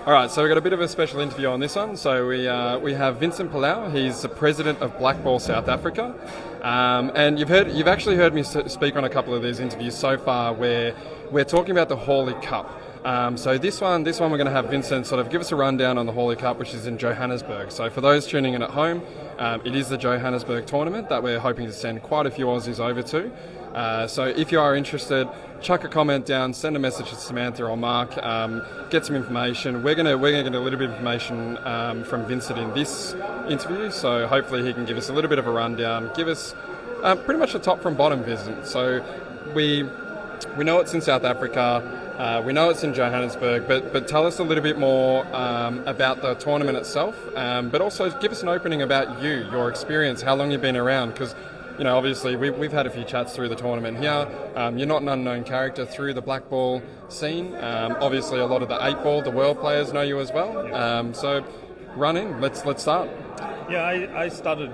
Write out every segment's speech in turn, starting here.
All right, so we've got a bit of a special interview on this one. So we have Vincent Palau. He's the president of Black Ball South Africa, and you've actually heard me speak on a couple of these interviews so far where we're talking about the Hawley Cup. So this one we're going to have Vincent sort of give us a rundown on the Hawley Cup, which is in Johannesburg. So for those tuning in at home, it is the Johannesburg tournament that we're hoping to send quite a few Aussies over to. So if you are interested, chuck a comment down, send a message to Samantha or Mark, get some information. We're gonna get a little bit of information from Vincent in this interview, so hopefully he can give us a little bit of a rundown, give us pretty much a top from bottom visit. So we know it's in South Africa, we know it's in Johannesburg, but tell us a little bit more about the tournament itself, but also give us an opening about you, your experience, how long you've been around, because obviously we've had a few chats through the tournament here. You're not an unknown character through the black ball scene. Obviously a lot of the 8-ball, the world players know you as well. So run in, let's start. Yeah, I started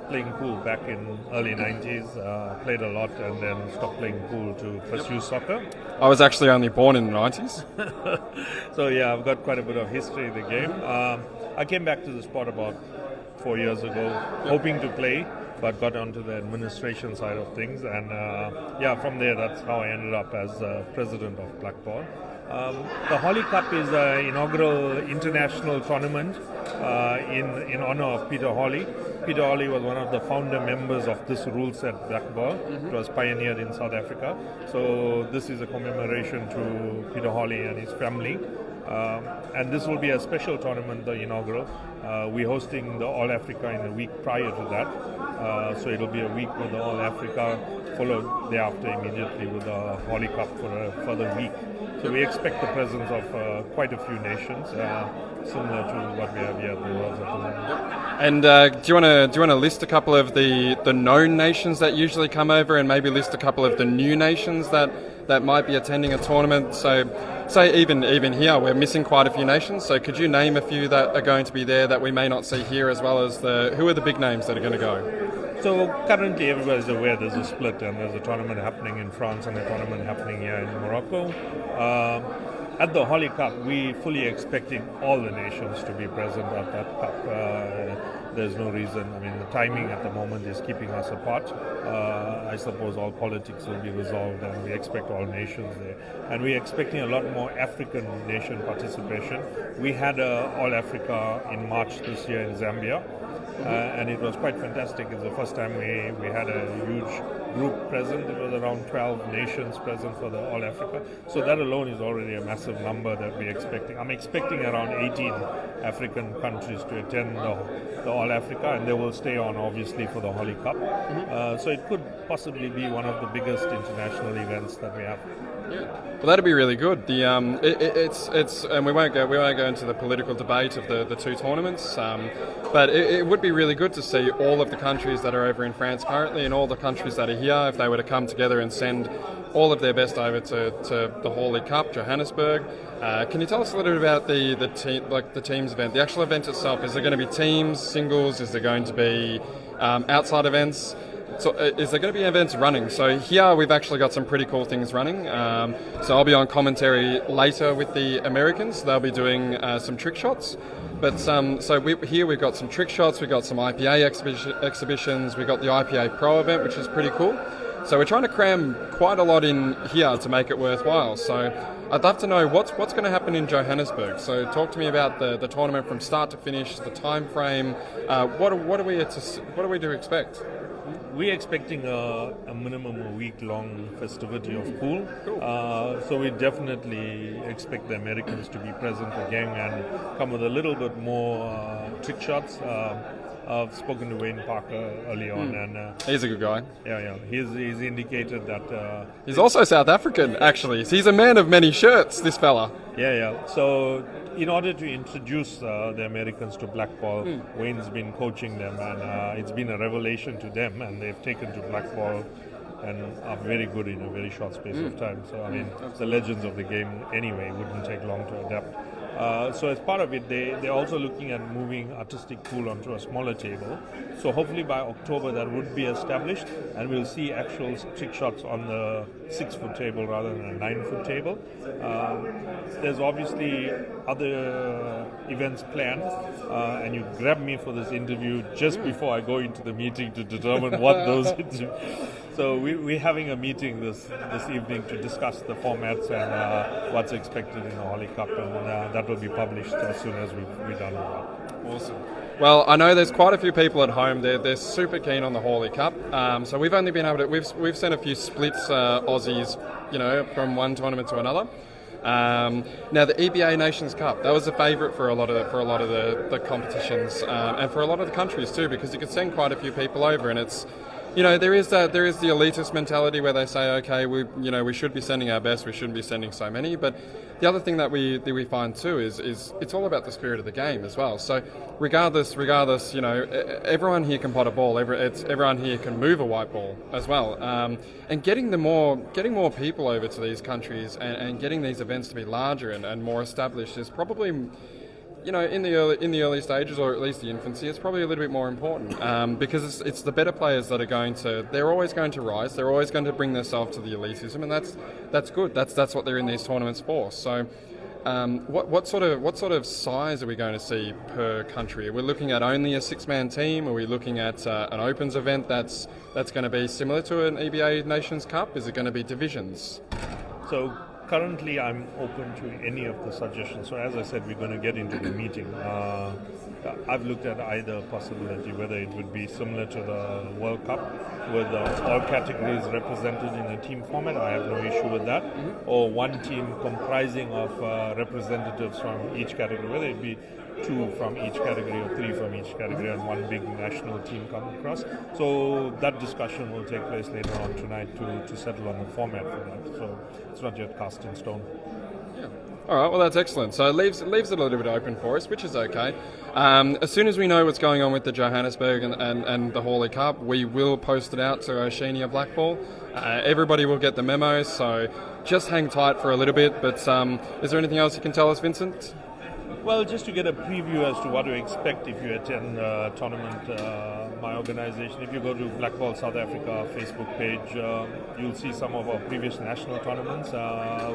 playing pool back in early 90s, played a lot and then stopped playing pool to pursue soccer. I was actually only born in the 90s. So yeah, I've got quite a bit of history in the game. I came back to the sport about 4 years ago, hoping to play, but got onto the administration side of things, and from there that's how I ended up as president of Black Ball. The Hawley Cup is an inaugural international tournament in honor of Peter Hawley. Peter Hawley was one of the founder members of this rule set, Black Ball. It was pioneered in South Africa. So this is a commemoration to Peter Hawley and his family. And this will be a special tournament, the inaugural. We're hosting the All Africa in the week prior to that. So it'll be a week with the All Africa, followed thereafter immediately with the Hawley Cup for a further week. So we expect the presence of quite a few nations, similar to what we have here at the Worlds at the moment. And do you want to list a couple of the known nations that usually come over, and maybe list a couple of the new nations that might be attending a tournament? So say even here we're missing quite a few nations, so could you name a few that are going to be there that we may not see here, as well as who are the big names that are going to go? So currently everybody's aware there's a split, and there's a tournament happening in France and a tournament happening here in Morocco. At the Hawley Cup, we're fully expecting all the nations to be present at that cup. There's no reason. I mean, the timing at the moment is keeping us apart. I suppose all politics will be resolved, and we expect all nations there. And we're expecting a lot more African nation participation. We had All Africa in March this year in Zambia. And it was quite fantastic. It's the first time we had a huge group present. It was around 12 nations present for the All Africa. So that alone is already a massive number that we're expecting. I'm expecting around 18 African countries to attend the All Africa, and they will stay on obviously for the Hawley Cup. So it could possibly be one of the biggest international events that we have. Yeah. Well, that'd be really good. It's and we won't go into the political debate of the two tournaments, but it would be really good to see all of the countries that are over in France currently, and all the countries that are here, if they were to come together and send all of their best over to the Hawley Cup, Johannesburg. Can you tell us a little bit about the teams event, the actual event itself? Is there going to be teams, singles? Is there going to be outside events? So is there going to be events running? So here we've actually got some pretty cool things running. So I'll be on commentary later with the Americans. They'll be doing some trick shots. But here we've got some trick shots, we've got some IPA exhibitions, we've got the IPA Pro event, which is pretty cool. So we're trying to cram quite a lot in here to make it worthwhile. So I'd love to know what's going to happen in Johannesburg. So talk to me about the tournament from start to finish, the time frame. What are we to expect? We're expecting a minimum a week-long festivity of pool. Cool. So we definitely expect the Americans to be present again and come with a little bit more trick shots. I've spoken to Wayne Parker early on, and he's a good guy. Yeah. He's indicated that he's also South African. Actually, he's a man of many shirts. This fella. Yeah. So in order to introduce the Americans to black ball, Wayne's been coaching them, and it's been a revelation to them, and they've taken to black ball and are very good in a very short space of time. So I mean, the legends of the game anyway wouldn't take long to adapt. So as part of it, they're also looking at moving artistic pool onto a smaller table. So hopefully by October that would be established, and we'll see actual trick shots on the 6-foot table rather than a 9-foot table. There's obviously other events planned, and you grabbed me for this interview just before I go into the meeting to determine what those interviews. So we're having a meeting this evening to discuss the formats and what's expected in the Holly Cup, and that will be published as soon as we're done with that. Awesome. Well, I know there's quite a few people at home. They're super keen on the Hawley Cup. So we've only been able to we've sent a few splits Aussies, from one tournament to another. Now the EBA Nations Cup, that was a favourite for a lot of the competitions, and for a lot of the countries too, because you could send quite a few people over, and it's. There is the elitist mentality where they say, okay, we should be sending our best, we shouldn't be sending so many. But the other thing that we find too is it's all about the spirit of the game as well. So regardless, everyone here can pot a ball. Everyone here can move a white ball as well. And getting more people over to these countries and getting these events to be larger and more established is probably. In the early stages, or at least the infancy, it's probably a little bit more important because it's the better players that they're always going to rise. They're always going to bring themselves to the elitism, and that's good. That's what they're in these tournaments for. So, what sort of size are we going to see per country? Are we looking at only a 6-man team? Are we looking at an Opens event that's going to be similar to an EBA Nations Cup? Is it going to be divisions? So. Currently, I'm open to any of the suggestions. So as I said, we're going to get into the meeting. I've looked at either possibility, whether it would be similar to the World Cup, with all categories represented in a team format. I have no issue with that. Or one team comprising of representatives from each category, whether it be 2 from each category or 3 from each category, and one big national team come across. So that discussion will take place later on tonight to settle on the format for that. So it's not yet cast in stone. Yeah. All right. Well, that's excellent. So it leaves it a little bit open for us, which is okay. As soon as we know what's going on with the Johannesburg and the Hawley Cup, we will post it out to Oceania Blackball. Everybody will get the memo. So just hang tight for a little bit. But is there anything else you can tell us, Vincent? Well, just to get a preview as to what to expect if you attend the tournament, my organization, if you go to Blackball South Africa Facebook page, you'll see some of our previous national tournaments.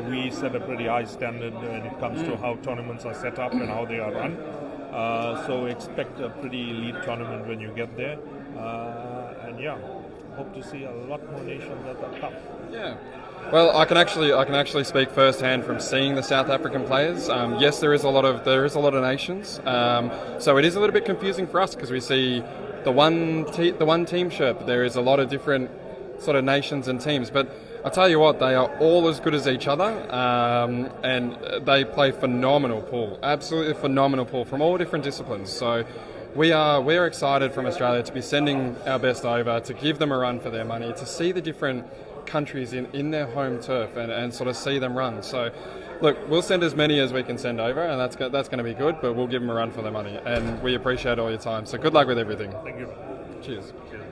We set a pretty high standard when it comes to how tournaments are set up and how they are run. So expect a pretty elite tournament when you get there. And hope to see a lot more nations at the cup. Yeah. Well, I can actually speak firsthand from seeing the South African players. Yes, there is a lot of nations, so it is a little bit confusing for us because we see the one team shirt, but there is a lot of different sort of nations and teams. But I tell you what, they are all as good as each other, and they play phenomenal pool, absolutely phenomenal pool from all different disciplines. So. We're excited from Australia to be sending our best over, to give them a run for their money, to see the different countries in their home turf and sort of see them run. So, look, we'll send as many as we can send over, and that's going to be good, but we'll give them a run for their money. And we appreciate all your time. So good luck with everything. Thank you. Cheers. Cheers.